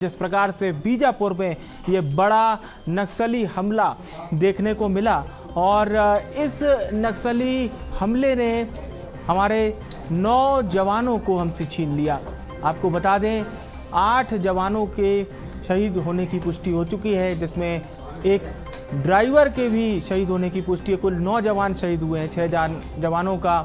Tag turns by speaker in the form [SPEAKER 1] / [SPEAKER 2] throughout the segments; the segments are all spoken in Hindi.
[SPEAKER 1] जिस प्रकार से बीजापुर में ये बड़ा नक्सली हमला देखने को मिला और इस नक्सली हमले ने हमारे 9 जवानों को हमसे छीन लिया। आपको बता दें 8 जवानों के शहीद होने की पुष्टि हो चुकी है, जिसमें एक ड्राइवर के भी शहीद होने की पुष्टि है। कुल 9 जवान शहीद हुए हैं, 6 जवानों का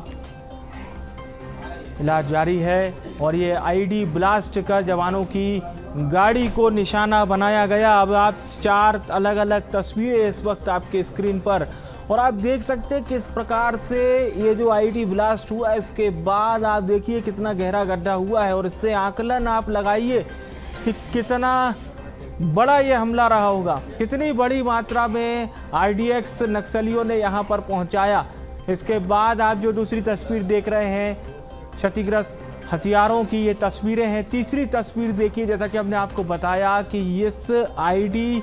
[SPEAKER 1] इलाज जारी है। और ये आईडी ब्लास्ट कर जवानों की गाड़ी को निशाना बनाया गया। अब आप 4 अलग अलग तस्वीरें इस वक्त आपके स्क्रीन पर, और आप देख सकते हैं किस प्रकार से ये जो आईडी ब्लास्ट हुआ, इसके बाद आप देखिए कितना गहरा गड्ढा हुआ है, और इससे आकलन आप लगाइए कि कितना बड़ा ये हमला रहा होगा, कितनी बड़ी मात्रा में आरडीएक्स नक्सलियों ने यहाँ पर पहुँचाया। इसके बाद आप जो दूसरी तस्वीर देख रहे हैं, क्षतिग्रस्त हथियारों की ये तस्वीरें हैं। तीसरी तस्वीर देखिए, जैसा कि हमने आपको बताया कि इस आईडी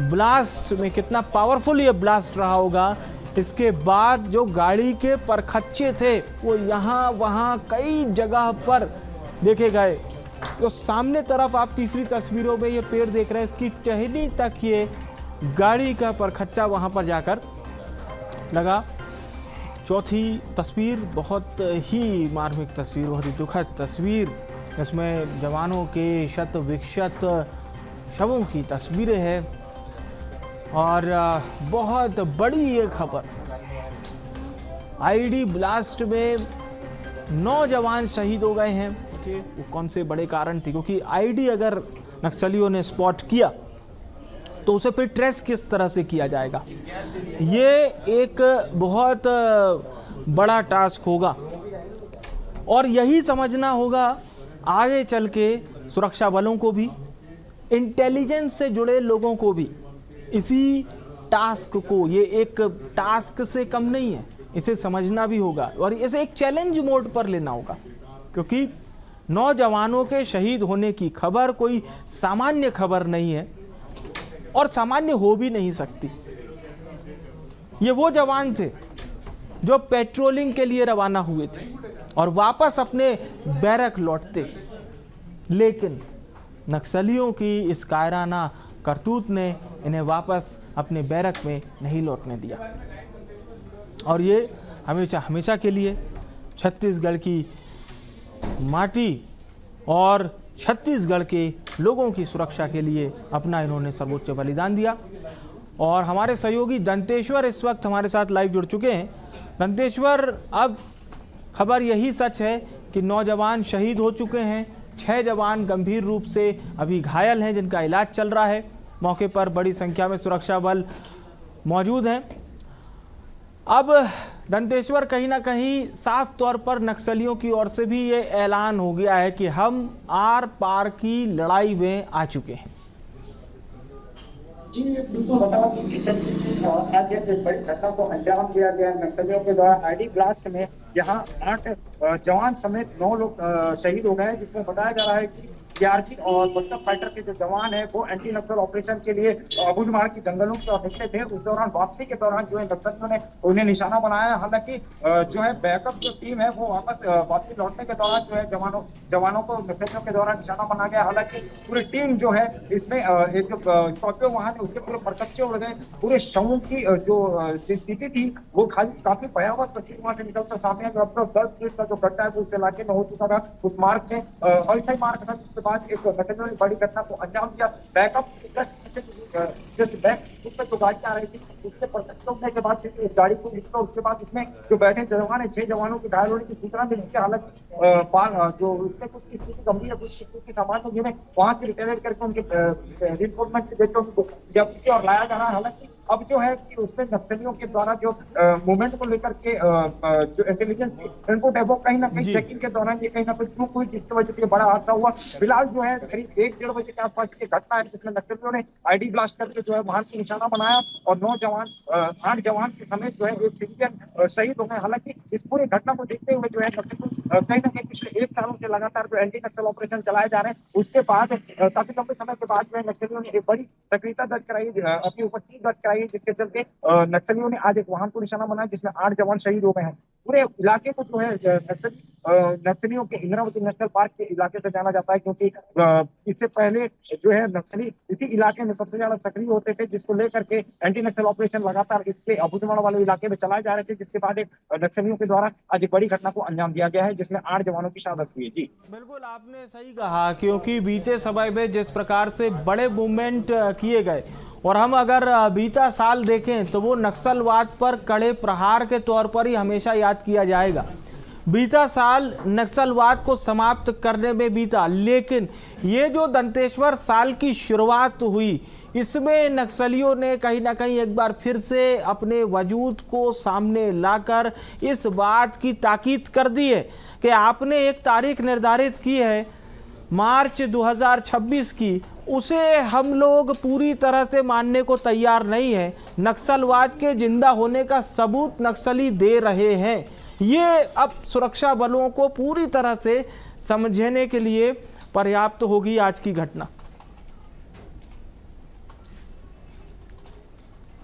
[SPEAKER 1] ब्लास्ट में कितना पावरफुल ये ब्लास्ट रहा होगा। इसके बाद जो गाड़ी के परखच्चे थे वो यहाँ वहाँ कई जगह पर देखे गए। तो सामने तरफ आप तीसरी तस्वीरों में ये पेड़ देख रहे हैं, इसकी टहनी तक ये गाड़ी का परखच्चा वहाँ पर जाकर लगा। चौथी तस्वीर बहुत ही मार्मिक तस्वीर, बहुत ही दुखद तस्वीर, इसमें जवानों के शत विक्षत शवों की तस्वीरें हैं। और बहुत बड़ी ये खबर, आईडी ब्लास्ट में 9 जवान शहीद हो गए हैं। वो कौन से बड़े कारण थे, क्योंकि आईडी अगर नक्सलियों ने स्पॉट किया तो उसे फिर ट्रेस किस तरह से किया जाएगा, ये एक बहुत बड़ा टास्क होगा। और यही समझना होगा आगे चल के सुरक्षा बलों को भी, इंटेलिजेंस से जुड़े लोगों को भी। इसी टास्क को, ये एक टास्क से कम नहीं है, इसे समझना भी होगा और इसे एक चैलेंज मोड पर लेना होगा, क्योंकि 9 जवानों के शहीद होने की खबर कोई सामान्य खबर नहीं है और सामान्य हो भी नहीं सकती। ये वो जवान थे जो पेट्रोलिंग के लिए रवाना हुए थे और वापस अपने बैरक लौटते, लेकिन नक्सलियों की इस कायराना करतूत ने इन्हें वापस अपने बैरक में नहीं लौटने दिया। और ये हमेशा हमेशा के लिए छत्तीसगढ़ की माटी और छत्तीसगढ़ के लोगों की सुरक्षा के लिए अपना इन्होंने सर्वोच्च बलिदान दिया। और हमारे सहयोगी दंतेश्वर इस वक्त हमारे साथ लाइव जुड़ चुके हैं। दंतेश्वर, अब खबर यही सच है कि 9 जवान शहीद हो चुके हैं, 6 जवान गंभीर रूप से अभी घायल हैं, जिनका इलाज चल रहा है। मौके पर बड़ी संख्या में सुरक्षा बल मौजूद हैं। अब दंतेश्वर, कहीं ना कहीं साफ तौर पर नक्सलियों की ओर से भी ये ऐलान हो गया है कि हम आर पार की लड़ाई में आ चुके हैं।
[SPEAKER 2] जी बिल्कुल, बता दें कि आज एक बड़ी घटना को अंजाम दिया गया नक्सलियों के द्वारा आईडी ब्लास्ट में। यहाँ 8 जवान समेत 9 लोग शहीद हो गए हैं, जिसमें बताया जा रहा है कि डीआरजी और बस्तर फाइटर के जो जवान है वो एंटी नक्सल ऑपरेशन के लिए अबूझमाड़ की जंगलों से निकले थे। उस दौरान वापसी के दौरान जो है नक्सलियों ने उन्हें निशाना बनाया। हालांकि जो है बैकअप जो टीम है वो वापसी लौटने के दौरान जो है जवानों को नक्सलियों के द्वारा निशाना बनाया गया। हालांकि पूरी टीम जो है इसमें एक जो स्कॉर्पियो वाहन है उसके पूरे परकच्चे उड़ गए। पूरे शवों की जो स्थिति थी वो काफी भयावह तस्वीर वहां से निकल कर सामने जो अपना 10 फीट का जो गड्ढा है वो उस इलाके में हो चुका था। उस मार्ग से अस्थायी मार्ग था, जिसके बाद एक नक्सलियों ने बड़ी घटना को अंजाम दिया। बैकअप जो गाड़ी आ रही थी उसके होने के बाद इस गाड़ी को निकला। उसके बाद इसमें जो बैठे जवान है 6 जवानों की घायल होने की सूचना मिली। इसके हालत जो उसमें कुछ की स्थिति गंभीर है, कुछ स्थिति सामान्य, जिन्हें वहां से रिपेयर करके उनके रिइंफोर्समेंट के जरिए उनको जब्त और लाया जा रहा है। हालांकि अब जो है कि उसमें नक्सलियों के द्वारा जो मूवमेंट को लेकर के जो इंटेलिजेंस इनपुट है वो कहीं ना कहीं चेकिंग के दौरान ये कहीं ना कहीं चूक हुई, जिसकी वजह से बड़ा हादसा हुआ। फिलहाल जो है करीब 1-1.5 बजे के आसपास की घटना है, जिसमें नक्सलियों ने आईडी ब्लास्ट करके जो है वहां से निशाना बनाया और 8 जवान के समेत जो है एक सिविलियन शहीद हो गए। हालांकि इस पूरी घटना को देखते हुए जो है कहीं ना कहीं पिछले 1 सालों से लगातार जो एंटी नक्सल ऑपरेशन चलाए जा रहे हैं, उसके बाद काफी लंबे समय के बाद जो है नक्सलियों ने एक बड़ी सक्रियता दर्ज कराई, अपनी उपस्थिति दर्ज कराई, जिसके चलते नक्सलियों ने आज एक वाहन को निशाना बनाया जिसमें 8 जवान शहीद हो गए हैं। पूरे इलाके को जो है नक्सलियों के इंद्रावती नेशनल पार्क के इलाके से जाना जाता है, क्योंकि इससे पहले जो है नक्सली इसी इलाके में सबसे ज्यादा सक्रिय होते थे, जिसको लेकर के एंटी नक्सल ऑपरेशन लगातार इसके अबुझमाड़ वाले इलाके में चलाए जा रहे थे, जिसके बाद एक नक्सलियों के द्वारा आज एक बड़ी घटना को अंजाम दिया गया है, जिसमें 8 जवानों की शहादत हुई है। जी
[SPEAKER 1] बिल्कुल, आपने सही कहा, क्योंकि बीते समय में जिस प्रकार से बड़े मूवमेंट किए गए, और हम अगर बीता साल देखें तो वो नक्सलवाद पर कड़े प्रहार के तौर पर ही हमेशा याद किया जाएगा। बीता साल नक्सलवाद को समाप्त करने में बीता, लेकिन ये जो दंतेश्वर साल की शुरुआत हुई, इसमें नक्सलियों ने कहीं ना कहीं एक बार फिर से अपने वजूद को सामने लाकर इस बात की ताकीद कर दी है कि आपने एक तारीख निर्धारित की है मार्च 2026 की, उसे हम लोग पूरी तरह से मानने को तैयार नहीं है। नक्सलवाद के जिंदा होने का सबूत नक्सली दे रहे हैं। ये अब सुरक्षा बलों को पूरी तरह से समझने के लिए पर्याप्त होगी आज की घटना।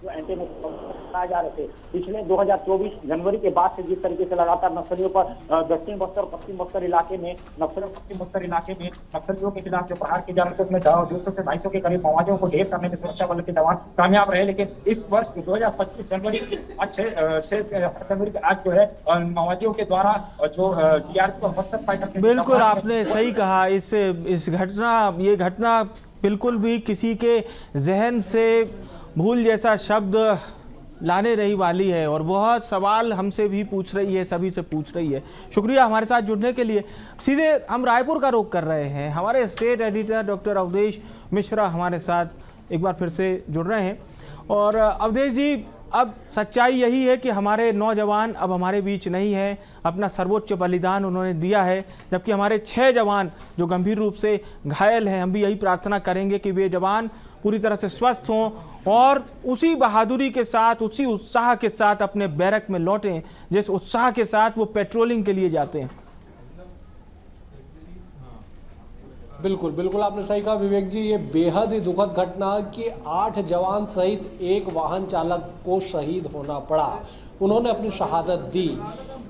[SPEAKER 2] एंटी नक्सल जा रहे थे पिछले 2024 जनवरी के बाद से, जिस तरीके से लगातार नक्सलियों पर दक्षिण बस्तर, पश्चिम बस्तर इलाके में पश्चिम बस्तर इलाके में नक्सलियों के खिलाफ जो प्रहार किए जा रहे थे, उसमें 200 से 250 के करीब माओवादियों को ढेर करने में सुरक्षा बल के जवान कामयाब रहे। लेकिन इस वर्ष 2025 जनवरी 6 जनवरी आज जो है माओवादियों के द्वारा जो DRG और बस्तर फाइटर,
[SPEAKER 1] बिल्कुल आपने सही कहा, ये घटना बिल्कुल भी किसी के जहन से भूल जैसा शब्द लाने रही वाली है, और बहुत सवाल हमसे भी पूछ रही है, सभी से पूछ रही है। शुक्रिया हमारे साथ जुड़ने के लिए। सीधे हम रायपुर का रुख कर रहे हैं। हमारे state editor doctor Awadhesh Mishra हमारे साथ एक बार फिर से जुड़ रहे हैं। और अवधेश जी, अब सच्चाई यही है कि हमारे नौजवान अब हमारे बीच नहीं है, अपना सर्वोच्च बलिदान उन्होंने दिया है, जबकि हमारे 6 जवान जो गंभीर रूप से घायल हैं, हम भी यही प्रार्थना करेंगे कि वे जवान पूरी तरह से स्वस्थ हों और उसी बहादुरी के साथ, उसी उत्साह के साथ अपने बैरक में लौटें जिस उत्साह के साथ वो पेट्रोलिंग के लिए जाते हैं।
[SPEAKER 3] बिल्कुल बिल्कुल आपने सही कहा विवेक जी, ये बेहद ही दुखद घटना कि 8 जवान सहित एक वाहन चालक को शहीद होना पड़ा। उन्होंने अपनी शहादत दी।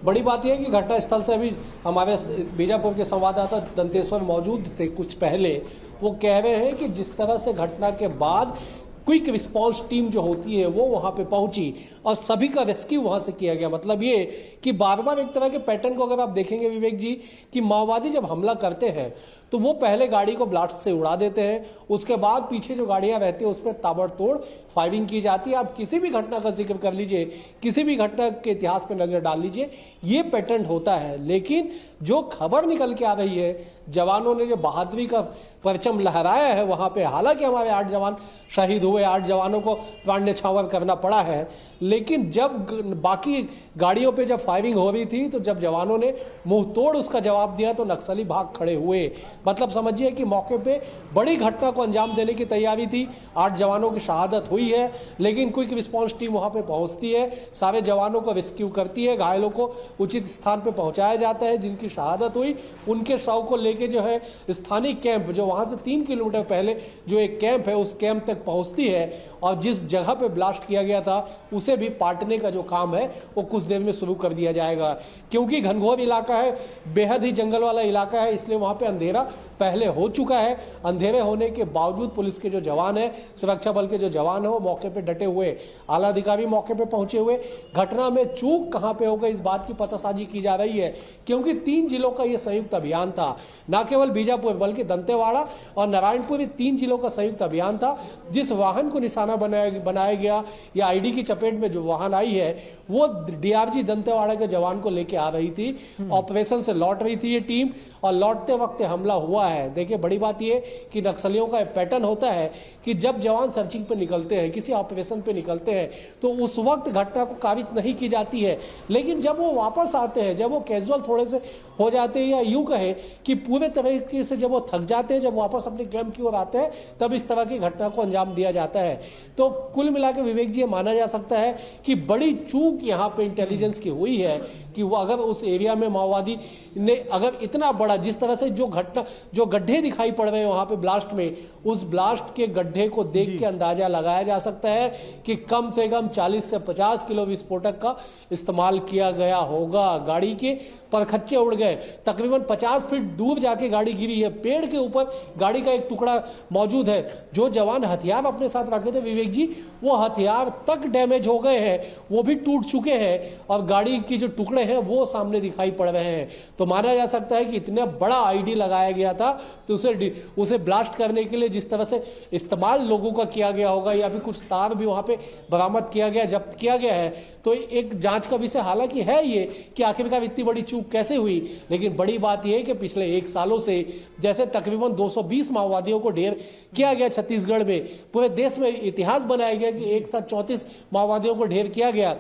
[SPEAKER 3] बड़ी बात यह है कि घटना स्थल से अभी हमारे बीजापुर के संवाददाता दंतेश्वर मौजूद थे कुछ पहले, वो कह रहे हैं कि जिस तरह से घटना के बाद क्विक रिस्पांस टीम जो होती है वो वहाँ पे पहुंची और सभी का रेस्क्यू वहाँ से किया गया। मतलब ये कि बार बार एक तरह के पैटर्न को अगर आप देखेंगे विवेक जी, कि माओवादी जब हमला करते हैं तो वो पहले गाड़ी को ब्लास्ट से उड़ा देते हैं, उसके बाद पीछे जो गाड़ियां रहती है उसमें ताबड़तोड़ फायरिंग की जाती है। आप किसी भी घटना का जिक्र कर लीजिए, किसी भी घटना के इतिहास पर नजर डाल लीजिए, ये पैटर्न होता है। लेकिन जो खबर निकल के आ रही है, जवानों ने जो बहादुरी का परचम लहराया है वहां पे, हालांकि हमारे 8 जवान शहीद हुए, 8 जवानों को प्राण न्यौछावर करना पड़ा है, लेकिन जब बाकी गाड़ियों पे जब फायरिंग हो रही थी तो जब जवानों ने मुंह तोड़ उसका जवाब दिया तो नक्सली भाग खड़े हुए। मतलब समझिए कि मौके पे बड़ी घटना को अंजाम देने की तैयारी थी। 8 जवानों की शहादत हुई है, लेकिन क्विक रिस्पांस टीम वहां पे पहुंचती है, सारे जवानों को रेस्क्यू करती है, घायलों को उचित स्थान पे पहुंचाया जाता है। जिनकी शहादत हुई उनके शव को लेके जो है स्थानीय कैंप, जो वहां से 3 किलोमीटर पहले जो एक कैंप है उस कैंप तक पहुंचती है, और जिस जगह पे ब्लास्ट किया गया था उसे भी पाटने का जो काम है वो कुछ देर में शुरू कर दिया जाएगा। क्योंकि घनघोर इलाका है, बेहद ही जंगल वाला इलाका है, इसलिए वहां पे अंधेरा पहले हो चुका है। अंधेरे होने के बावजूद पुलिस के जो जवान है, सुरक्षा बल के जो जवान है, वो मौके पे डटे हुए, आला अधिकारी मौके पे पहुंचे हुए। घटना में चूक कहां पे हो गई इस बात की पतासाजी की जा रही है, क्योंकि 3 जिलों का ये संयुक्त अभियान था, न केवल बीजापुर बल्कि दंतेवाड़ा और नारायणपुर, 3 जिलों का संयुक्त अभियान था। जिस वाहन को निशाना बनाया गया या आईडी की चपेट में जो वाहन आई है वो DRG दंतेवाड़ा के जवान को लेके आ रही थी। ऑपरेशन से लौट रही थी ये टीम और लौटते वक्त हमला हुआ है। देखिए बड़ी बात ये कि नक्सलियों का पैटर्न होता है कि जब जवान सर्चिंग पे निकलते हैं, किसी ऑपरेशन पे निकलते हैं, तो उस वक्त घटना को काबिज नहीं की जाती है, लेकिन जब वो वापस आते हैं, जब वो कैजुअल थोड़े से हो जाते हैं, या यूं कहे कि पूरे तरीके से जब वो थक जाते हैं, जब वापस अपने कैंप की ओर आते हैं, तब इस तरह की घटना को अंजाम दिया जाता है। तो कुल मिलाकर विवेक जी माना जा सकता है कि बड़ी चूक यहाँ पे इंटेलिजेंस की हुई है कि वो अगर उस एरिया में माओवादी ने अगर इतना बड़ा जिस तरह से जो गड्ढे दिखाई पड़ रहे हैं वहाँ पे ब्लास्ट में, उस ब्लास्ट के गड्ढे को देख के अंदाजा लगाया जा सकता है कि कम से कम 40 से 50 किलो विस्फोटक का इस्तेमाल किया गया होगा। गाड़ी के परखच्चे उड़ गए, तकरीबन 50 फीट दूर जाके गाड़ी गिरी है, पेड़ के ऊपर गाड़ी का एक टुकड़ा मौजूद है। जो जवान हथियार अपने साथ रखे थे विवेक जी, वो हथियार तक डैमेज हो गए हैं, वो भी टूट चुके हैं और गाड़ी की जो टुकड़े हैं वो सामने दिखाई पड़ रहे हैं। तो माना जा सकता है कि इतना बड़ा आईडी लगाया गया था तो उसे ब्लास्ट करने के लिए जिस तरह से इस्तेमाल लोगों का किया गया होगा, या फिर कुछ तार भी वहां पे बरामद किया गया, जब्त किया गया है, तो एक जांच का विषय हालांकि है ये कि आखिरकार इतनी बड़ी चूक कैसे हुई। लेकिन बड़ी बात यह है कि पिछले 1 सालों से जैसे तकरीबन 220 माओवादियों को ढेर किया गया छत्तीसगढ़ में, पूरे देश में इतिहास बनाया गया कि एक साथ 34 माओवादियों को ढेर किया गया,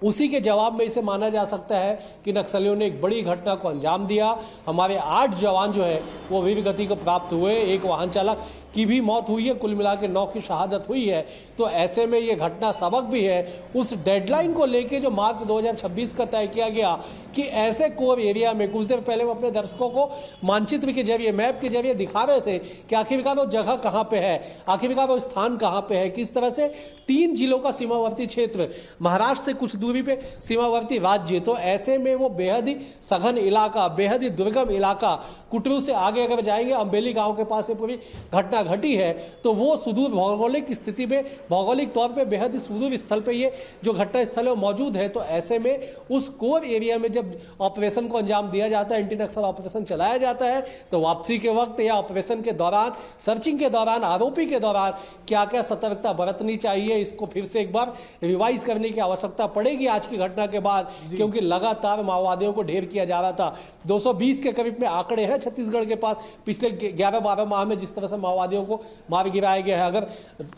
[SPEAKER 3] उसी के जवाब में इसे माना जा सकता है कि नक्सलियों ने एक बड़ी घटना को अंजाम दिया। हमारे 8 जवान जो है वो वीर गति को प्राप्त हुए, एक वाहन चालक की भी मौत हुई है, कुल मिला के 9 की शहादत हुई है। तो ऐसे में ये घटना सबक भी है उस डेडलाइन को लेके जो मार्च 2026 का तय किया गया कि ऐसे कोर एरिया में, कुछ देर पहले हम अपने दर्शकों को मानचित्र के जरिए, मैप के जरिए दिखा रहे थे कि आखिरकार वो जगह कहाँ पे है, आखिरकार वो स्थान कहाँ पे है, किस तरह से 3 जिलों का सीमावर्ती क्षेत्र, महाराष्ट्र से कुछ दूरी पे सीमावर्ती राज्य, तो ऐसे में वो बेहद ही सघन इलाका, बेहद ही दुर्गम इलाका, कुटरू से आगे अगर जाएंगे अम्बेली गांव के पास ये पूरी घटना घटी है, तो वो सुदूर भौगोलिक स्थिति में, भौगोलिक तौर पे बेहद ही सुदूर स्थल पे ये जो घटना स्थल है मौजूद है। तो ऐसे में उस कोर एरिया में जब ऑपरेशन को अंजाम दिया जाता है, एंटी नक्सल ऑपरेशन चलाया जाता है, तो वापसी के वक्त या ऑपरेशन के दौरान, सर्चिंग के दौरान, आरोपी के दौरान क्या क्या सतर्कता बरतनी चाहिए, इसको फिर से एक बार रिवाइज करने की आवश्यकता पड़ेगी आज की घटना के बाद, क्योंकि लगातार माओवादियों को ढेर किया जा रहा था। 220 के करीब में आंकड़े हैं छत्तीसगढ़ के पास पिछले 11-12 माह में जिस तरह से माओवादियों को मार गिराया गया है। अगर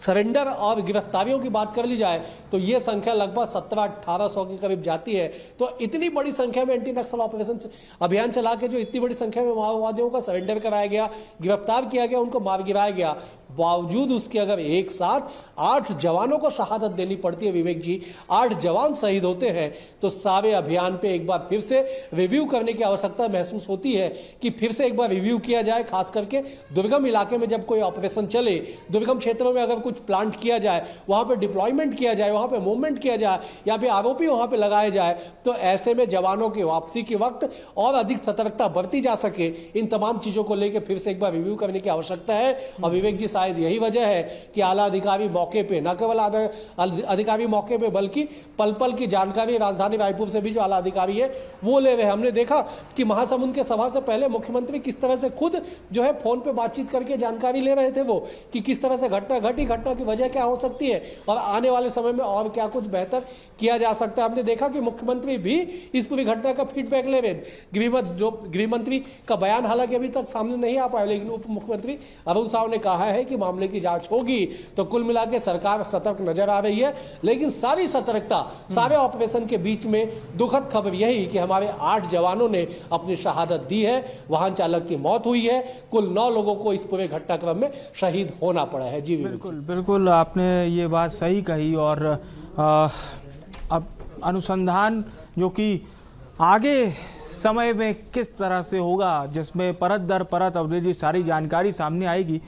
[SPEAKER 3] सरेंडर और गिरफ्तारियों की बात कर ली जाए तो यह संख्या लगभग 1700-1800 के करीब जाती है। तो इतनी बड़ी संख्या में एंटी नक्सल ऑपरेशन अभियान चला के जो इतनी बड़ी संख्या में माओवादियों का सरेंडर कराया गया, गिरफ्तार किया गया, उनको मार गिराया गया, बावजूद उसके अगर एक साथ 8 जवानों को शहादत देनी पड़ती है विवेक जी, 8 जवान शहीद होते हैं, तो सारे अभियान पे एक बार फिर से रिव्यू करने की आवश्यकता महसूस होती है कि फिर से एक बार रिव्यू किया जाए। खास करके दुर्गम इलाके में जब कोई ऑपरेशन चले, दुर्गम क्षेत्रों में अगर कुछ प्लांट किया जाए, वहां पे डिप्लॉयमेंट किया जाए, वहां पे मूवमेंट किया जाए, या फिर आरोपी वहां पे लगाए जाए, तो ऐसे में जवानों की वापसी के वक्त और अधिक सतर्कता बरती जा सके। इन तमाम चीजों को लेकर फिर से एक बार रिव्यू करने की आवश्यकता है। और विवेक जी, शायद यही वजह है कि आला अधिकारी मौके पे, न केवल अधिकारी मौके पे बल्कि पल पल की जानकारी राजधानी रायपुर से भी जो आला अधिकारी है वो ले रहे हैं। हमने देखा कि महासमुंद के सभा से पहले मुख्यमंत्री किस तरह से खुद जो है फोन पे बातचीत करके जानकारी ले रहे थे वो, कि किस तरह से घटना घटी, घटना की वजह क्या हो सकती है और आने वाले समय में और क्या कुछ बेहतर किया जा सकता है। हमने देखा कि मुख्यमंत्री भी इस पूरी घटना का फीडबैक ले रहे हैं। गृह मंत्री का बयान हालांकि अभी तक सामने नहीं आ पाया, लेकिन उप मुख्यमंत्री अरुण साव ने कहा है कि मामले की जांच होगी। तो कुल मिला के सरकार सतर्क नजर आ रही है, लेकिन सारी सतर्कता, सारे ऑपरेशन के बीच में दुखद खबर यही कि हमारे 8 जवानों ने अपनी शहादत दी है, वाहन चालक की मौत हुई है, कुल 9 लोगों को इस पूरे घटनाक्रम में शहीद होना पड़ा है। जी
[SPEAKER 1] बिल्कुल बिल्कुल, आपने ये बात सही कही। और अब अनुसंधान जो कि आगे समय में किस तरह से होगा, जिसमें परत दर परत अवधि जी सारी जानकारी सामने आएगी,